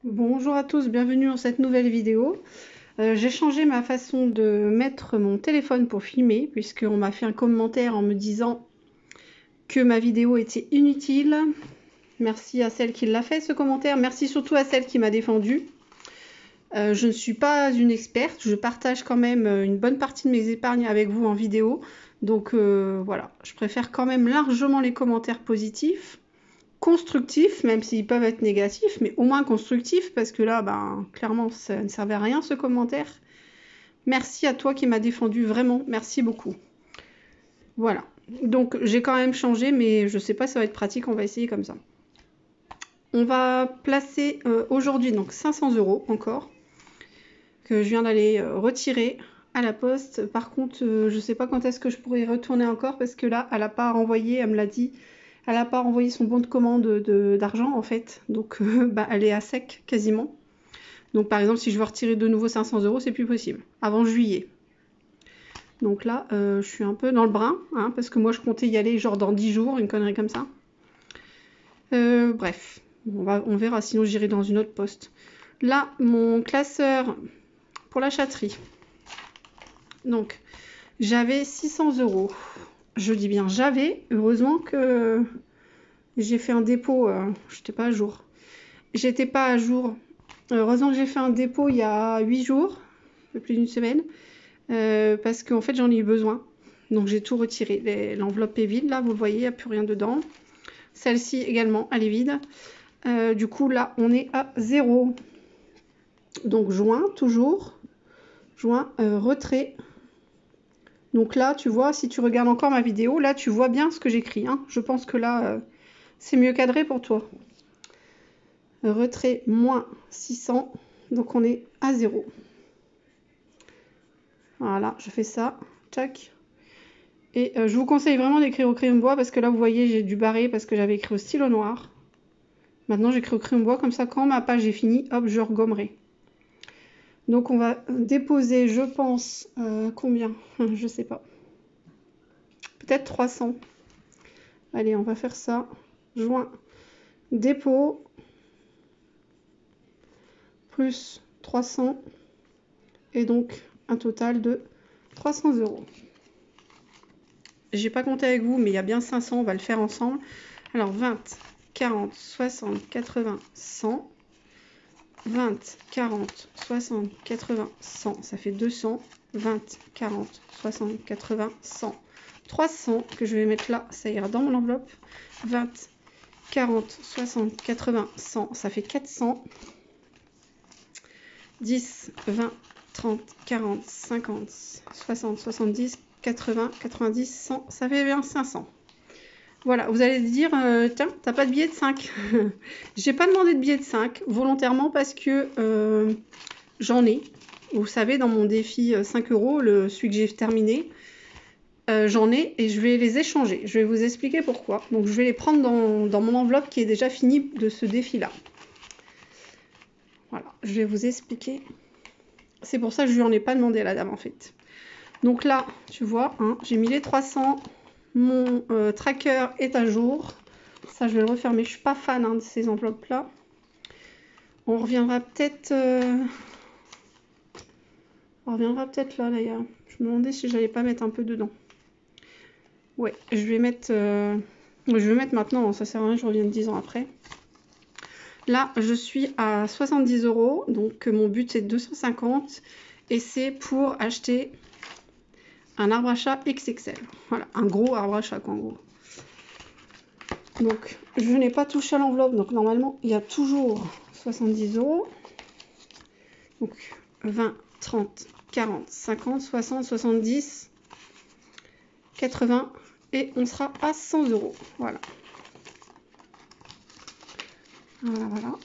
Bonjour à tous, bienvenue dans cette nouvelle vidéo. J'ai changé ma façon de mettre mon téléphone pour filmer, puisqu'on m'a fait un commentaire en me disant que ma vidéo était inutile. Merci à celle qui l'a fait, ce commentaire. Merci surtout à celle qui m'a défendu. Je ne suis pas une experte, je partage quand même une bonne partie de mes épargnes avec vous en vidéo. Donc voilà, je préfère quand même largement les commentaires positifs. Constructif, même s'ils peuvent être négatifs, mais au moins constructif, parce que là, ben, clairement, ça ne servait à rien ce commentaire. Merci à toi qui m'as défendu, vraiment, merci beaucoup. Voilà, donc j'ai quand même changé, mais je sais pas si ça va être pratique, on va essayer comme ça. On va placer aujourd'hui donc 500 € encore, que je viens d'aller retirer à la poste. Par contre, je sais pas quand est-ce que je pourrais y retourner encore, parce que là, elle n'a pas renvoyé, elle me l'a dit. Elle n'a pas renvoyé son bon de commande d'argent en fait, donc bah, elle est à sec quasiment. Donc par exemple, si je veux retirer de nouveau 500 €, c'est plus possible, avant juillet. Donc là, je suis un peu dans le brin, hein, parce que moi je comptais y aller genre dans 10 jours, une connerie comme ça. Bref, on verra, sinon j'irai dans une autre poste. Là, mon classeur pour la chatterie. Donc, j'avais 600 €. Je dis bien j'avais, heureusement que j'ai fait un dépôt, j'étais pas à jour. J'étais pas à jour. Heureusement que j'ai fait un dépôt il y a 8 jours, un peu plus d'une semaine, parce qu'en fait j'en ai eu besoin. Donc j'ai tout retiré. L'enveloppe est vide, là, vous le voyez, il n'y a plus rien dedans. Celle-ci également, elle est vide. Du coup, là, on est à 0. Donc joint, toujours. Joint, retrait. Donc là, tu vois, si tu regardes encore ma vidéo, là, tu vois bien ce que j'écris. Hein. Je pense que là, c'est mieux cadré pour toi. Retrait moins 600, donc on est à 0. Voilà, je fais ça, tac. Et je vous conseille vraiment d'écrire au crayon de bois, parce que là vous voyez j'ai dû barrer parce que j'avais écrit au stylo noir. Maintenant j'écris au crayon de bois, comme ça quand ma page est finie, hop, je regommerai. Donc on va déposer, je pense, combien? Je sais pas. Peut-être 300. Allez, on va faire ça. Joint, dépôt, plus 300, et donc un total de 300 €. J'ai pas compté avec vous, mais il y a bien 500, on va le faire ensemble. Alors 20, 40, 60, 80, 100. 20, 40, 60, 80, 100, ça fait 200. 20, 40, 60, 80, 100. 300 que je vais mettre là, ça ira dans mon enveloppe. 20, 40, 60, 80, 100, ça fait 400. 10, 20, 30, 40, 50, 60, 70, 80, 90, 100, ça fait bien 500. Voilà, vous allez dire, tiens, t'as pas de billet de 5. J'ai pas demandé de billet de 5, volontairement, parce que j'en ai. Vous savez, dans mon défi 5 €, celui que j'ai terminé, j'en ai et je vais les échanger. Je vais vous expliquer pourquoi. Donc je vais les prendre dans mon enveloppe qui est déjà finie de ce défi-là. Voilà, je vais vous expliquer. C'est pour ça que je lui en ai pas demandé à la dame, en fait. Donc là, tu vois, hein, j'ai mis les 300. Mon tracker est à jour. Ça, je vais le refermer. Je suis pas fan de ces enveloppes-là. On reviendra peut-être... On reviendra peut-être là, d'ailleurs. Je me demandais si j'allais pas mettre un peu dedans. Ouais, je vais mettre... Je vais mettre maintenant, ça sert à rien, je reviens 10 ans après. Là, je suis à 70 €, donc mon but c'est 250. Et c'est pour acheter un arbre à chat XXL. Voilà, un gros arbre à chat, quoi, en gros. Donc, je n'ai pas touché à l'enveloppe, donc normalement, il y a toujours 70 €. Donc, 20, 30, 40, 50, 60, 70, 80, et on sera à 100 €. Voilà. Voilà, voilà.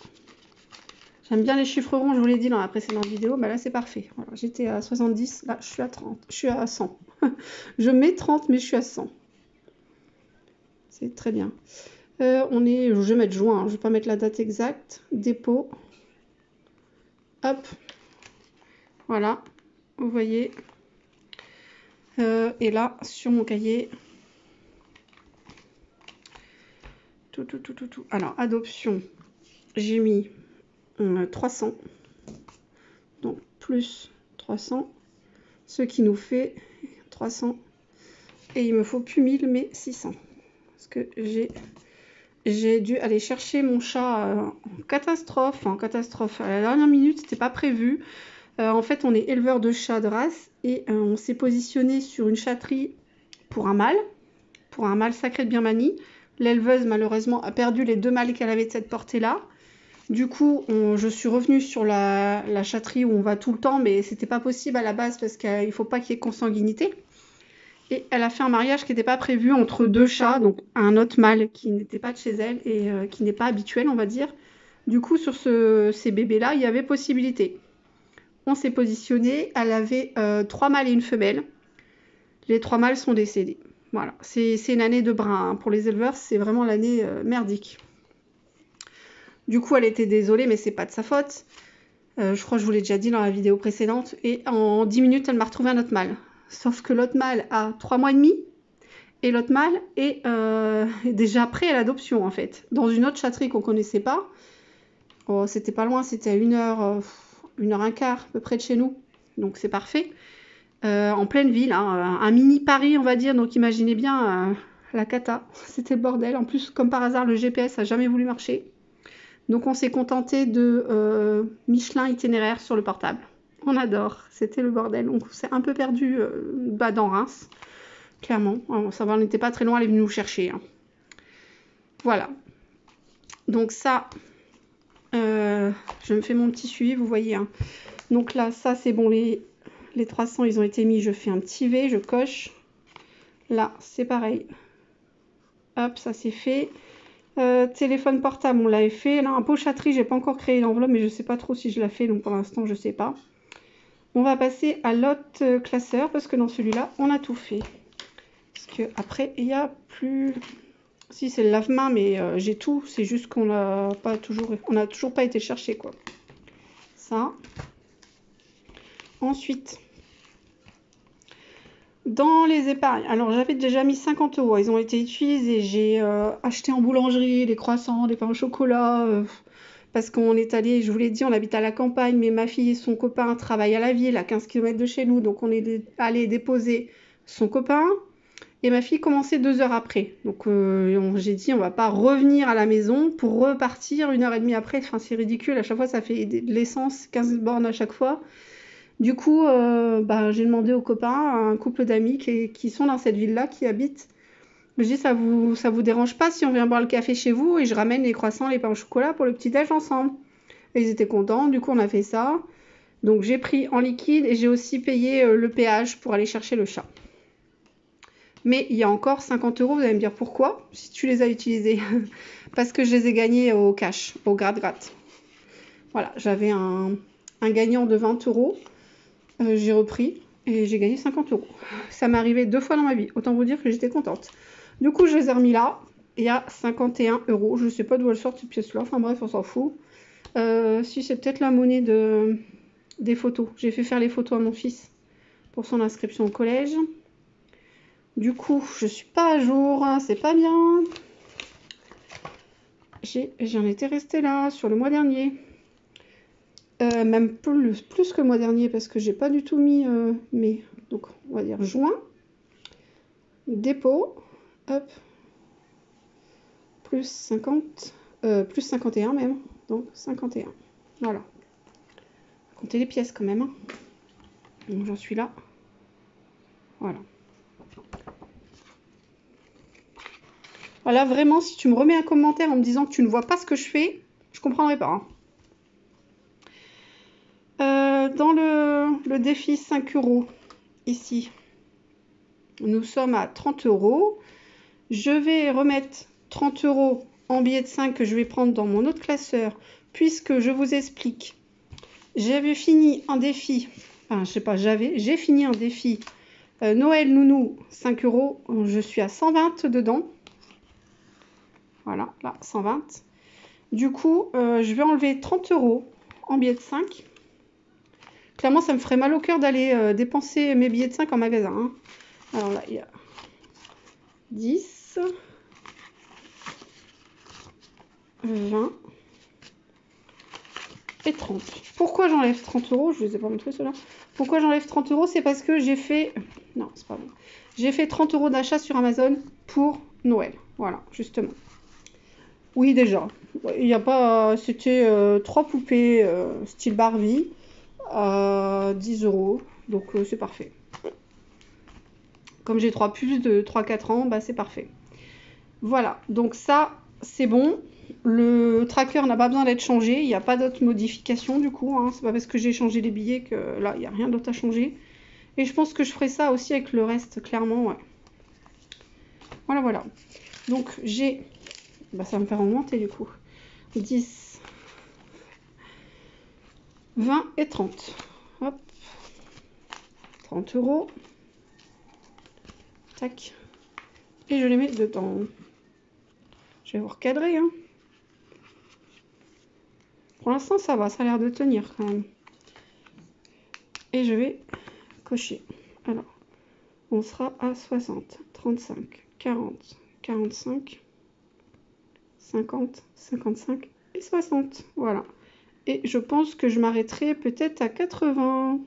J'aime bien les chiffres ronds, je vous l'ai dit dans la précédente vidéo, bah là c'est parfait. Voilà, j'étais à 70, là je suis à 30, je suis à 100. Je mets 30, mais je suis à 100. C'est très bien. Je vais mettre juin, hein, je ne vais pas mettre la date exacte. Dépôt. Hop. Voilà, vous voyez. Et là, sur mon cahier, tout. Alors, adoption, j'ai mis 300. Donc plus 300, ce qui nous fait 300. Et il me faut plus 1000 mais 600. Parce que j'ai dû aller chercher mon chat en catastrophe. À la dernière minute, c'était pas prévu. En fait, on est éleveur de chats de race et on s'est positionné sur une chatterie pour un mâle sacré de Birmanie. L'éleveuse, malheureusement, a perdu les 2 mâles qu'elle avait de cette portée-là. Du coup, je suis revenue sur la chatterie où on va tout le temps, mais c'était pas possible à la base parce qu'il faut pas qu'il y ait consanguinité. Et elle a fait un mariage qui n'était pas prévu entre 2 chats, donc un autre mâle qui n'était pas de chez elle et qui n'est pas habituel, on va dire. Du coup, sur ces bébés-là, il y avait possibilité. On s'est positionné, elle avait 3 mâles et une femelle. Les 3 mâles sont décédés. Voilà, c'est une année de brin. Hein. Pour les éleveurs, c'est vraiment l'année merdique. Du coup, elle était désolée, mais c'est pas de sa faute. Je crois que je vous l'ai déjà dit dans la vidéo précédente. Et en 10 minutes, elle m'a retrouvé un autre mâle. Sauf que l'autre mâle a 3 mois et demi. Et l'autre mâle est déjà prêt à l'adoption, en fait. Dans une autre chatterie qu'on connaissait pas. Oh, c'était pas loin, c'était à 1h15 à peu près de chez nous. Donc c'est parfait. En pleine ville, hein, un mini Paris, on va dire. Donc imaginez bien la cata. C'était le bordel. En plus, comme par hasard, le GPS a jamais voulu marcher. Donc on s'est contenté de Michelin itinéraire sur le portable. On adore, c'était le bordel. On s'est un peu perdu dans Reims, clairement. Ça va, on n'était pas très loin, elle est venue nous chercher. Hein. Voilà. Donc ça, je me fais mon petit suivi, vous voyez. Hein. Donc là, ça c'est bon, les 300, ils ont été mis. Je fais un petit V, je coche. Là, c'est pareil. Hop, ça c'est fait. Téléphone portable, on l'avait fait. Là, un pot chatterie, j'ai pas encore créé l'enveloppe, mais je sais pas trop si je la fais, donc pour l'instant, je sais pas. On va passer à l'autre classeur, parce que dans celui-là, on a tout fait. Parce que après, il y a plus... Si, c'est le lave-main, mais j'ai tout. C'est juste qu'on n'a pas toujours... On n'a toujours pas été chercher, quoi. Ça. Ensuite... Dans les épargnes, alors j'avais déjà mis 50 €, ils ont été utilisés. J'ai acheté en boulangerie des croissants, des pains au chocolat, parce qu'on est allé, je vous l'ai dit, on habite à la campagne, mais ma fille et son copain travaillent à la ville, à 15 km de chez nous, donc on est allé déposer son copain, et ma fille commençait 2 heures après. Donc j'ai dit, on va pas revenir à la maison pour repartir 1h30 après, enfin c'est ridicule, à chaque fois ça fait de l'essence, 15 bornes à chaque fois. Du coup, j'ai demandé aux copains, à un couple d'amis qui sont dans cette ville-là, qui habitent. Je dis, ça vous dérange pas si on vient boire le café chez vous et je ramène les croissants, les pains au chocolat pour le petit-déj ensemble. Et ils étaient contents, du coup on a fait ça. Donc j'ai pris en liquide et j'ai aussi payé le péage pour aller chercher le chat. Mais il y a encore 50 €, vous allez me dire pourquoi, si tu les as utilisés. Parce que je les ai gagnés au cash, au gratte-gratte. Voilà, j'avais un gagnant de 20 €. J'ai repris et j'ai gagné 50 €. Ça m'est arrivé 2 fois dans ma vie. Autant vous dire que j'étais contente. Du coup, je les ai remis là. Il y a 51 €. Je ne sais pas d'où elle sort cette pièce-là. Enfin bref, on s'en fout. Si c'est peut-être la monnaie des photos. J'ai fait faire les photos à mon fils pour son inscription au collège. Du coup, je suis pas à jour. Hein, c'est pas bien. J'en étais restée là sur le mois dernier. Même plus que le mois dernier parce que j'ai pas du tout mis mai. Donc on va dire juin. Dépôt. Hop. Plus 50. Plus 51 même. Donc 51. Voilà. Comptez les pièces quand même. Hein. Donc j'en suis là. Voilà. Voilà, vraiment, si tu me remets un commentaire en me disant que tu ne vois pas ce que je fais, je comprendrai pas. Hein. Dans le défi 5 €, ici, nous sommes à 30 €. Je vais remettre 30 € en billets de 5 que je vais prendre dans mon autre classeur, puisque je vous explique. J'avais fini un défi, enfin, je sais pas, j'ai fini un défi Noël Nounou 5 €. Je suis à 120 dedans. Voilà, là, 120. Du coup, je vais enlever 30 € en billets de 5. Clairement, ça me ferait mal au cœur d'aller dépenser mes billets de 5 en magasin. Hein. Alors là, il y a 10, 20, et 30. Pourquoi j'enlève 30 €? Je vous ai pas montré cela. Pourquoi j'enlève 30 €? C'est parce que j'ai fait... Non, c'est pas bon. J'ai fait 30 € d'achat sur Amazon pour Noël. Voilà, justement. Oui, déjà. Il n'y a pas... C'était 3 poupées style Barbie à 10 €. Donc, c'est parfait. Comme j'ai 3 puces de 3-4 ans, bah, c'est parfait. Voilà, donc ça, c'est bon. Le tracker n'a pas besoin d'être changé. Il n'y a pas d'autres modifications du coup. Hein. C'est pas parce que j'ai changé les billets que là, il n'y a rien d'autre à changer. Et je pense que je ferai ça aussi avec le reste, clairement. Ouais. Voilà, voilà. Donc, j'ai... Bah, ça va me faire augmenter du coup. 10, 20 et 30. Hop. 30 €. Tac. Et je les mets dedans. Je vais vous recadrer. Hein. Pour l'instant, ça va. Ça a l'air de tenir quand même. Et je vais cocher. Alors, on sera à 60, 35, 40, 45, 50, 55 et 60. Voilà. Et je pense que je m'arrêterai peut-être à 80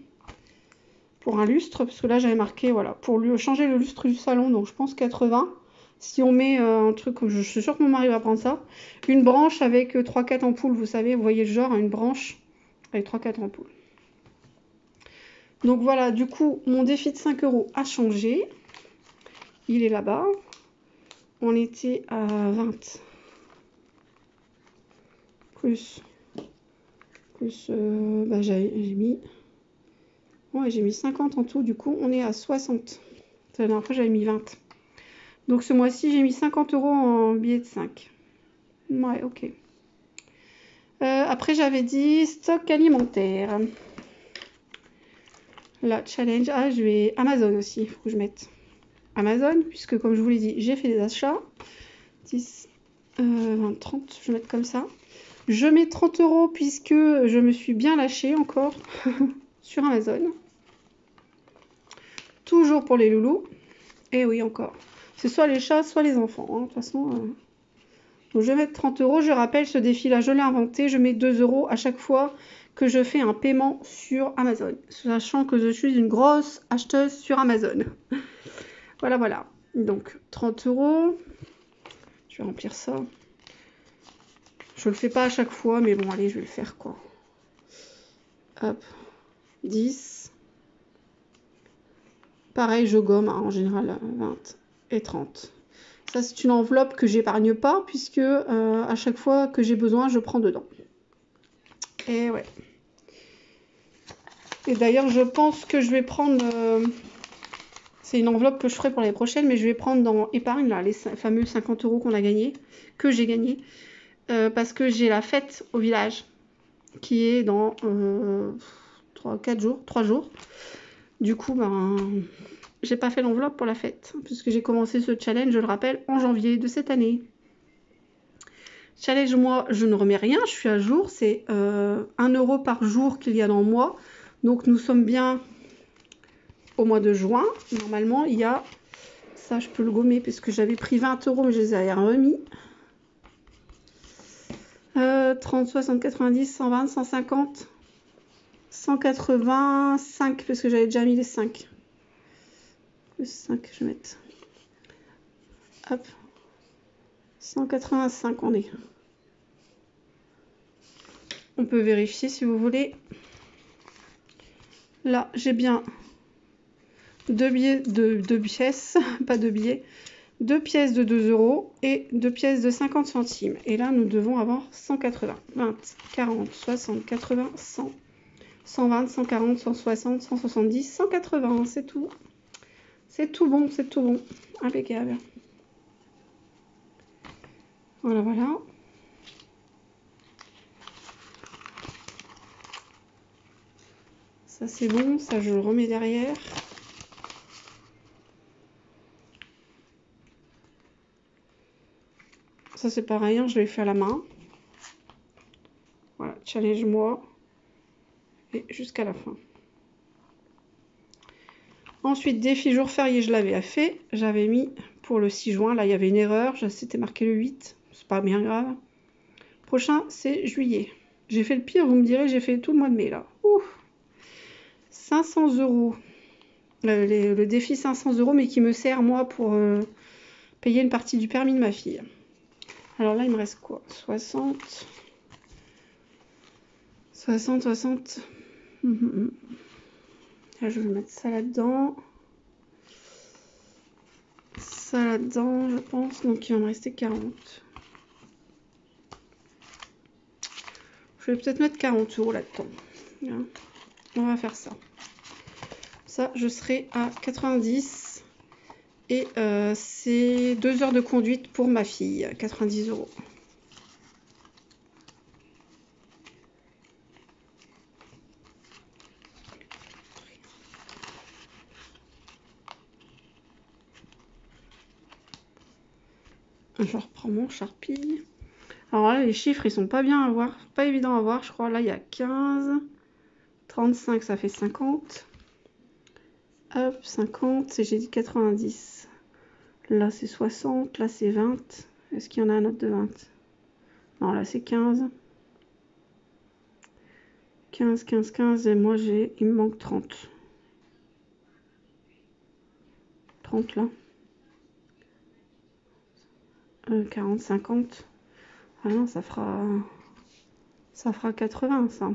pour un lustre, parce que là j'avais marqué, voilà, pour lui changer le lustre du salon, donc je pense 80. Si on met un truc, comme je suis sûre que mon mari va prendre ça, une branche avec 3-4 ampoules, vous savez, vous voyez le genre, une branche avec 3-4 ampoules. Donc voilà, du coup, mon défi de 5 € a changé. Il est là-bas. On était à 20. Plus bah, j'ai mis... Ouais, j'ai mis 50 en tout. Du coup, on est à 60. La dernière fois, j'avais mis 20. Donc ce mois-ci, j'ai mis 50 € en billets de 5. Ouais, ok. Après, j'avais dit stock alimentaire. La challenge. Ah, je vais... Amazon aussi, il faut que je mette. Amazon, puisque comme je vous l'ai dit, j'ai fait des achats. 10, 20, 30, je vais mettre comme ça. Je mets 30 € puisque je me suis bien lâchée encore sur Amazon. Toujours pour les loulous. Et oui, encore. C'est soit les chats, soit les enfants. Hein. De toute façon, donc je vais mettre 30 €. Je rappelle, ce défi-là, je l'ai inventé. Je mets 2 € à chaque fois que je fais un paiement sur Amazon. Sachant que je suis une grosse acheteuse sur Amazon. Voilà, voilà. Donc, 30 €. Je vais remplir ça. Je le fais pas à chaque fois, mais bon, allez, je vais le faire, quoi. Hop. 10. Pareil, je gomme, hein, en général, 20 et 30. Ça, c'est une enveloppe que j'épargne pas, puisque à chaque fois que j'ai besoin, je prends dedans. Et ouais. Et d'ailleurs, je pense que je vais prendre... c'est une enveloppe que je ferai pour l'année prochaine, mais je vais prendre dans épargne, là, les fameux 50 € qu'on a gagnés, que j'ai gagnés. Parce que j'ai la fête au village, qui est dans 3 jours. Du coup, ben... j'ai pas fait l'enveloppe pour la fête, puisque j'ai commencé ce challenge, je le rappelle, en janvier de cette année. Challenge, moi, je ne remets rien, je suis à jour, c'est 1 € par jour qu'il y a dans le mois. Donc, nous sommes bien au mois de juin. Normalement, il y a... Ça, je peux le gommer, puisque j'avais pris 20 €, mais je les ai remis. 30, 60, 90, 120, 150, 185, parce que j'avais déjà mis les 5. Plus 5, je vais mettre. Hop. 185, on est. On peut vérifier si vous voulez. Là, j'ai bien 2 billets de 2 pièces, pas 2 billets. 2 pièces de 2 € et 2 pièces de 50 centimes. Et là, nous devons avoir 180, 20, 40, 60, 80, 100, 120, 140, 160, 170, 180. C'est tout. C'est tout bon, c'est tout bon. Impeccable. Voilà, voilà. Ça, c'est bon. Ça, je le remets derrière. Ça, c'est pareil, hein, je l'ai fait à la main. Voilà, challenge-moi. Et jusqu'à la fin. Ensuite, défi jour férié, je l'avais fait. J'avais mis pour le 6 juin. Là, il y avait une erreur. C'était marqué le 8. C'est pas bien grave. Prochain, c'est juillet. J'ai fait le pire, vous me direz, j'ai fait tout le mois de mai là. Ouf. 500 €. Le défi 500 €, mais qui me sert moi pour payer une partie du permis de ma fille. Alors là, il me reste quoi? 60. 60, 60. Là, je vais mettre ça là-dedans. Ça là-dedans, je pense. Donc, il va me rester 40. Je vais peut-être mettre 40 € là-dedans. On va faire ça. Ça, je serai à 90. Et c'est 2 heures de conduite pour ma fille. 90 €. Je reprends mon Sharpie. Alors là, les chiffres, ils sont pas bien à voir, pas évident à voir. Je crois là, il y a 15, 35, ça fait 50. Hop, 50, et j'ai dit 90. Là, c'est 60, là, c'est 20. Est-ce qu'il y en a un autre de 20? Non, là, c'est 15. 15, 15, 15, et moi, il me manque 30. 30 là. 40, 50. Ah non, ça fera 80, ça.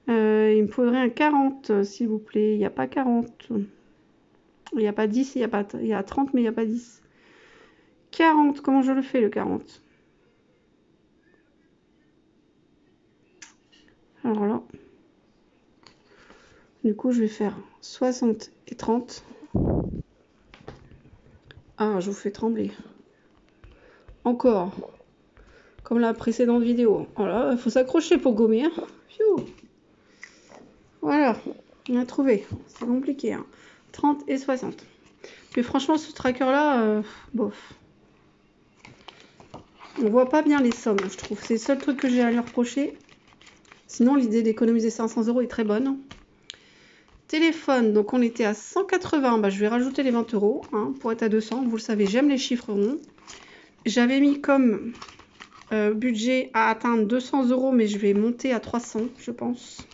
Il me faudrait un 40, s'il vous plaît. Il n'y a pas 40. Il n'y a pas 10, il y a 30, mais il n'y a pas 10. 40, comment je le fais, le 40? Alors là, du coup, je vais faire 60 et 30. Ah, je vous fais trembler. Encore. Comme la précédente vidéo. Voilà, il faut s'accrocher pour gommer. Hein. Voilà, on a trouvé. C'est compliqué. Hein. 30 et 60. Mais franchement, ce tracker-là, bof. On voit pas bien les sommes, je trouve. C'est le seul truc que j'ai à lui reprocher. Sinon, l'idée d'économiser 500 € est très bonne. Téléphone, donc on était à 180. Bah, je vais rajouter les 20 € hein, pour être à 200. Vous le savez, j'aime les chiffres ronds. J'avais mis comme budget à atteindre 200 €, mais je vais monter à 300, je pense.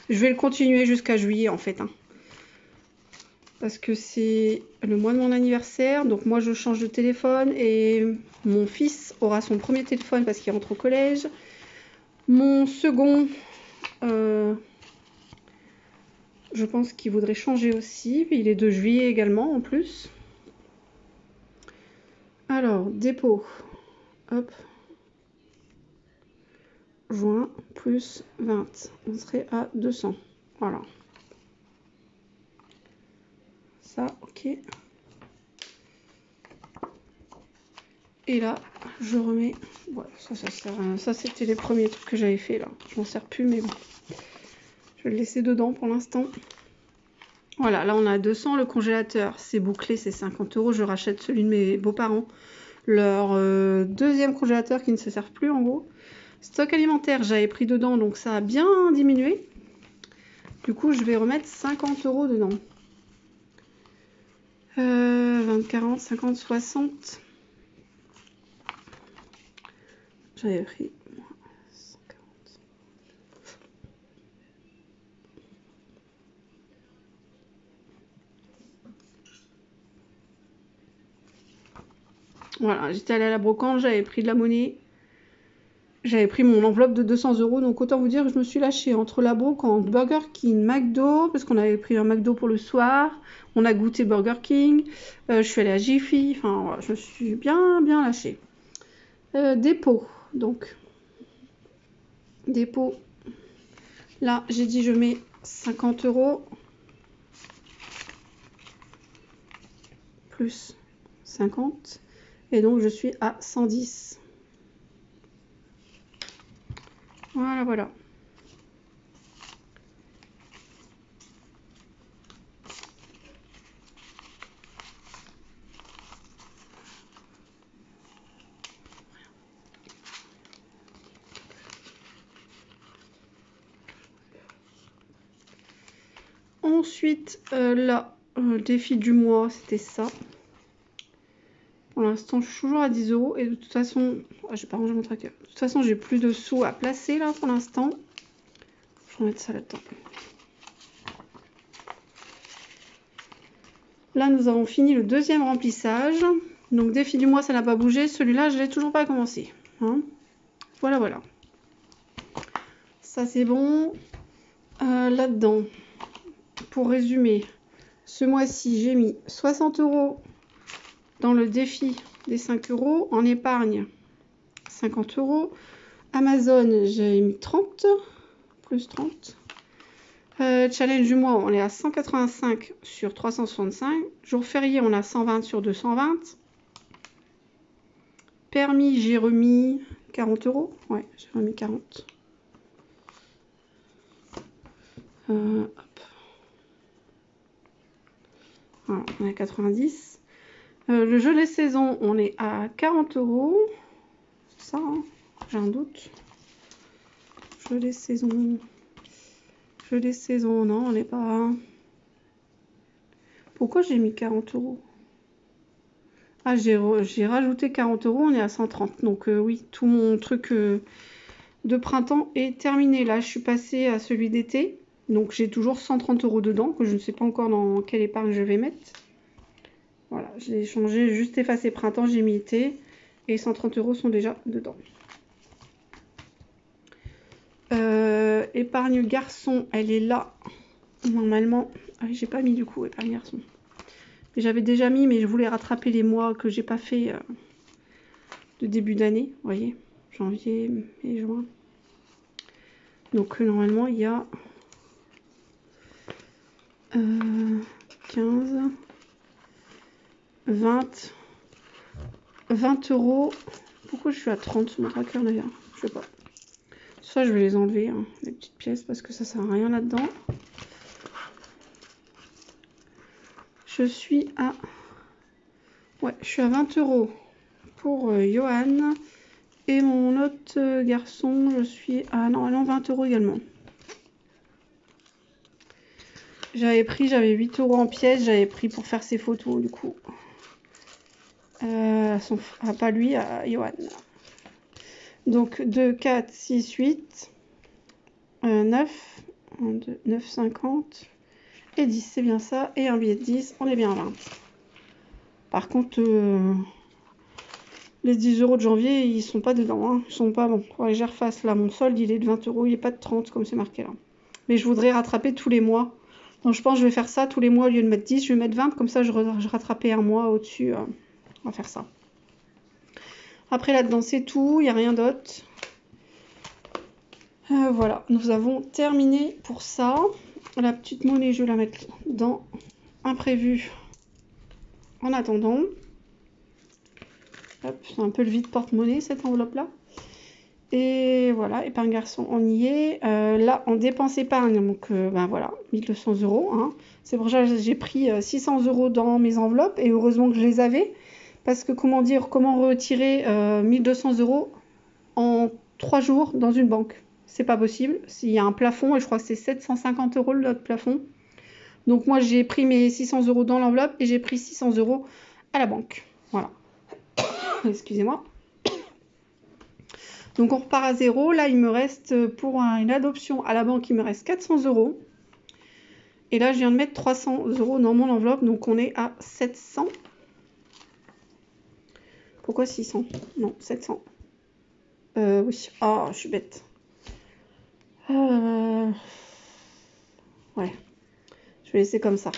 Je vais le continuer jusqu'à juillet, en fait. Hein. Parce que c'est le mois de mon anniversaire. Donc moi, je change de téléphone. Et mon fils aura son premier téléphone parce qu'il rentre au collège. Mon second, je pense qu'il voudrait changer aussi. Il est de juillet également, en plus. Alors, dépôt. Hop. Juin plus 20. On serait à 200. Voilà. Ça, ok. Et là, je remets... Voilà, ça c'était les premiers trucs que j'avais fait là. Je m'en sers plus, mais bon. Je vais le laisser dedans pour l'instant. Voilà, là on a 200. Le congélateur, c'est bouclé, c'est 50 €. Je rachète celui de mes beaux-parents. Leur deuxième congélateur qui ne se sert plus en gros. Stock alimentaire, j'avais pris dedans, donc ça a bien diminué. Du coup, je vais remettre 50 € dedans. 20, 40, 50, 60. J'avais pris 140. Voilà, j'étais allée à la brocante, j'avais pris de la monnaie. J'avais pris mon enveloppe de 200 €, donc autant vous dire que je me suis lâchée entre la brocante, Burger King, McDo, parce qu'on avait pris un McDo pour le soir. On a goûté Burger King. Je suis allée à Jiffy. Enfin, voilà, je me suis bien lâchée. Dépôt, donc. Dépôt. Là, j'ai dit je mets 50 € plus 50. Et donc, je suis à 110. Voilà, voilà. Ensuite, là, le défi du mois, c'était ça. Pour l'instant, je suis toujours à 10 €. Et de toute façon, je vais pas ranger mon tracker. De toute façon, j'ai plus de sous à placer là pour l'instant. Je vais mettre ça là-dedans. Là, nous avons fini le deuxième remplissage. Donc, défi du mois, ça n'a pas bougé. Celui-là, je l'ai toujours pas commencé. Hein, voilà, voilà. Ça, c'est bon. Là-dedans, pour résumer, ce mois-ci, j'ai mis 60 € dans le défi des 5 €. En épargne, 50 €. Amazon, j'ai mis 30, plus 30. Challenge du mois, on est à 185 sur 365. Jour férié, on a 120 sur 220. Permis, j'ai remis 40 €. Ouais, j'ai remis 40. Hop. Voilà, on est à 90. Le jeu des saisons, on est à 40 €. C'est ça, hein, j'ai un doute. Jeu des saisons. Jeu des saisons, non, on n'est pas... Pourquoi j'ai mis 40 €? Ah, j'ai rajouté 40 €, on est à 130. Donc oui, tout mon truc de printemps est terminé. Là, je suis passée à celui d'été. Donc j'ai toujours 130 € dedans, que je ne sais pas encore dans quelle épargne je vais mettre. Voilà, j'ai changé, juste effacé printemps, j'ai mis été. Et 130 € sont déjà dedans. Épargne garçon, elle est là. Normalement, ah, j'ai pas mis du coup épargne garçon. J'avais déjà mis, mais je voulais rattraper les mois que j'ai pas fait de début d'année. Vous voyez, janvier et juin. Donc normalement, il y a 15, 20 €. Pourquoi je suis à 30 sur mon tracker d'ailleurs? Je sais pas. Ça, je vais les enlever, hein, les petites pièces, parce que ça sert à rien là-dedans. Je suis à... Ouais, je suis à 20 € pour Johan. Et mon autre garçon, je suis à normalement 20 € également. J'avais 8 € en pièces, j'avais pris pour faire ses photos du coup. Pas lui, à Johan. Donc 2, 4, 6, 8, 9, 1, 2, 9, 50 et 10, c'est bien ça. Et un billet de 10, on est bien à 20. Par contre, les 10 € de janvier, ils sont pas dedans, hein. Ils sont pas bons. Faudrait que je refasse là. Mon solde, il est de 20 €, il est pas de 30 comme c'est marqué là. Mais je voudrais rattraper tous les mois. Donc je pense que je vais faire ça tous les mois au lieu de mettre 10, je vais mettre 20, comme ça je rattrapais un mois au-dessus. On va faire ça. Après là-dedans, c'est tout, il n'y a rien d'autre. Voilà, nous avons terminé pour ça. La petite monnaie, je vais la mettre dans imprévu en attendant. C'est un peu le vide porte-monnaie cette enveloppe-là. Et voilà, épargne garçon, on y est. Là, en dépense épargne, donc ben voilà, 1200 €. Hein. C'est pour ça que j'ai pris 600 € dans mes enveloppes et heureusement que je les avais. Parce que comment retirer 1200 € en 3 jours dans une banque? C'est pas possible. Il y a un plafond et je crois que c'est 750 € le plafond. Donc moi, j'ai pris mes 600 € dans l'enveloppe et j'ai pris 600 € à la banque. Voilà. Excusez-moi. Donc on repart à 0. Là, il me reste pour une adoption à la banque, il me reste 400 €. Et là, je viens de mettre 300 € dans mon enveloppe. Donc on est à 700. Pourquoi 600? Non, 700. Oui. Ah, je suis bête. Ouais. Je vais laisser comme ça.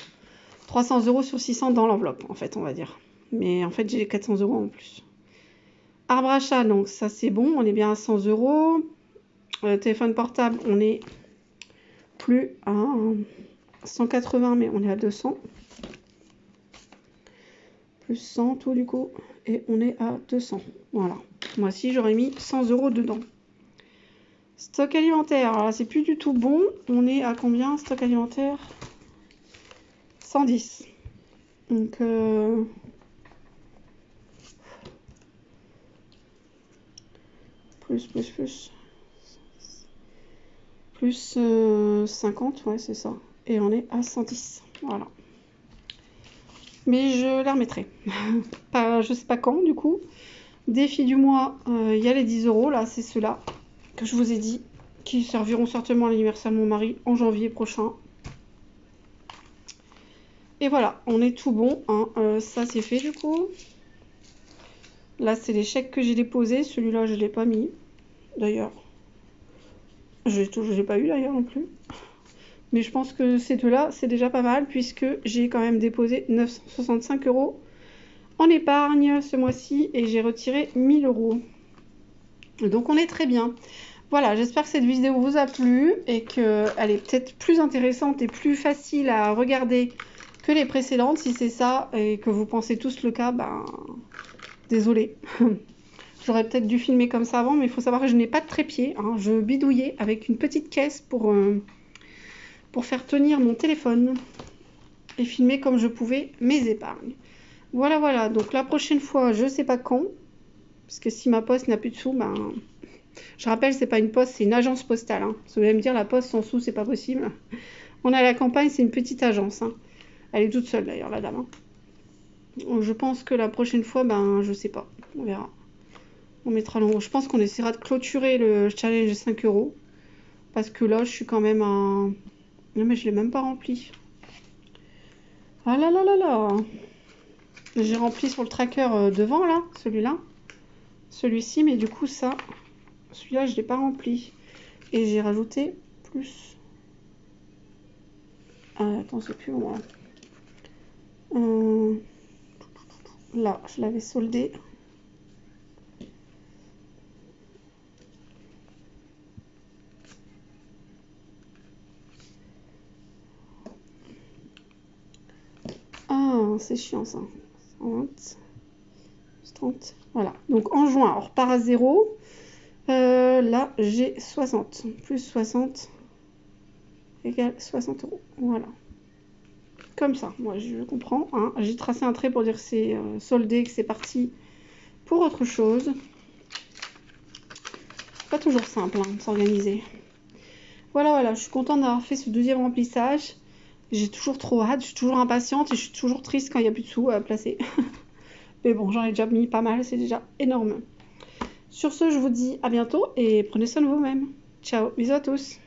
300 € sur 600 dans l'enveloppe, en fait, on va dire. Mais en fait, j'ai les 400 € en plus. Arbre achat, donc ça c'est bon, on est bien à 100 €. Téléphone portable, on est plus à 180, mais on est à 200. Plus 100 tout du coup, et on est à 200. Voilà. Moi aussi, j'aurais mis 100 € dedans. Stock alimentaire, alors c'est plus du tout bon. On est à combien, stock alimentaire? 110. Donc... Plus 50, ouais, c'est ça. Et on est à 110. Voilà. Mais je la remettrai. Pas, je sais pas quand, du coup. Défi du mois, il y a les 10 €, là, c'est ceux-là que je vous ai dit, qui serviront certainement à l'anniversaire de mon mari en janvier prochain. Et voilà, on est tout bon, hein. Ça c'est fait du coup. Là c'est les chèques que j'ai déposés, celui-là je ne l'ai pas mis, d'ailleurs. Je l'ai pas eu d'ailleurs non plus. Mais je pense que ces deux-là, c'est déjà pas mal, puisque j'ai quand même déposé 965 € en épargne ce mois-ci, et j'ai retiré 1000 €. Donc on est très bien. Voilà, j'espère que cette vidéo vous a plu, et qu'elle est peut-être plus intéressante et plus facile à regarder que les précédentes. Si c'est ça, et que vous pensez tous le cas, ben désolé. J'aurais peut-être dû filmer comme ça avant, mais il faut savoir que je n'ai pas de trépied, hein. Je bidouillais avec une petite caisse pour faire tenir mon téléphone et filmer comme je pouvais mes épargnes. Voilà, voilà. Donc la prochaine fois, je sais pas quand, parce que si ma poste n'a plus de sous, ben... Je rappelle, c'est pas une poste, c'est une agence postale, hein. Vous allez me dire, la poste sans sous, c'est pas possible. On est à la campagne, c'est une petite agence, hein. Elle est toute seule d'ailleurs, la dame, hein. Donc, je pense que la prochaine fois, ben, je sais pas, on verra. On mettra le... Je pense qu'on essaiera de clôturer le challenge 5 €. Parce que là, je suis quand même à... Non, mais je l'ai même pas rempli. Ah là là là là. J'ai rempli sur le tracker devant, là, celui-là. Celui-ci, mais du coup, ça... Celui-là, je l'ai pas rempli. Et j'ai rajouté plus. Attends, c'est plus moi. Là, je l'avais soldé. Ah, c'est chiant ça. 120, 30. Voilà. Donc en juin, on repart à 0. Là, j'ai 60. Plus 60 égale 60 €. Voilà. Comme ça, moi je comprends, hein. J'ai tracé un trait pour dire que c'est soldé, que c'est parti pour autre chose. Pas toujours simple, hein, de s'organiser. Voilà, voilà, je suis contente d'avoir fait ce deuxième remplissage. J'ai toujours trop hâte, je suis toujours impatiente et je suis toujours triste quand il n'y a plus de sous à placer. Mais bon, j'en ai déjà mis pas mal, c'est déjà énorme. Sur ce, je vous dis à bientôt et prenez soin de vous-même. Ciao, bisous à tous.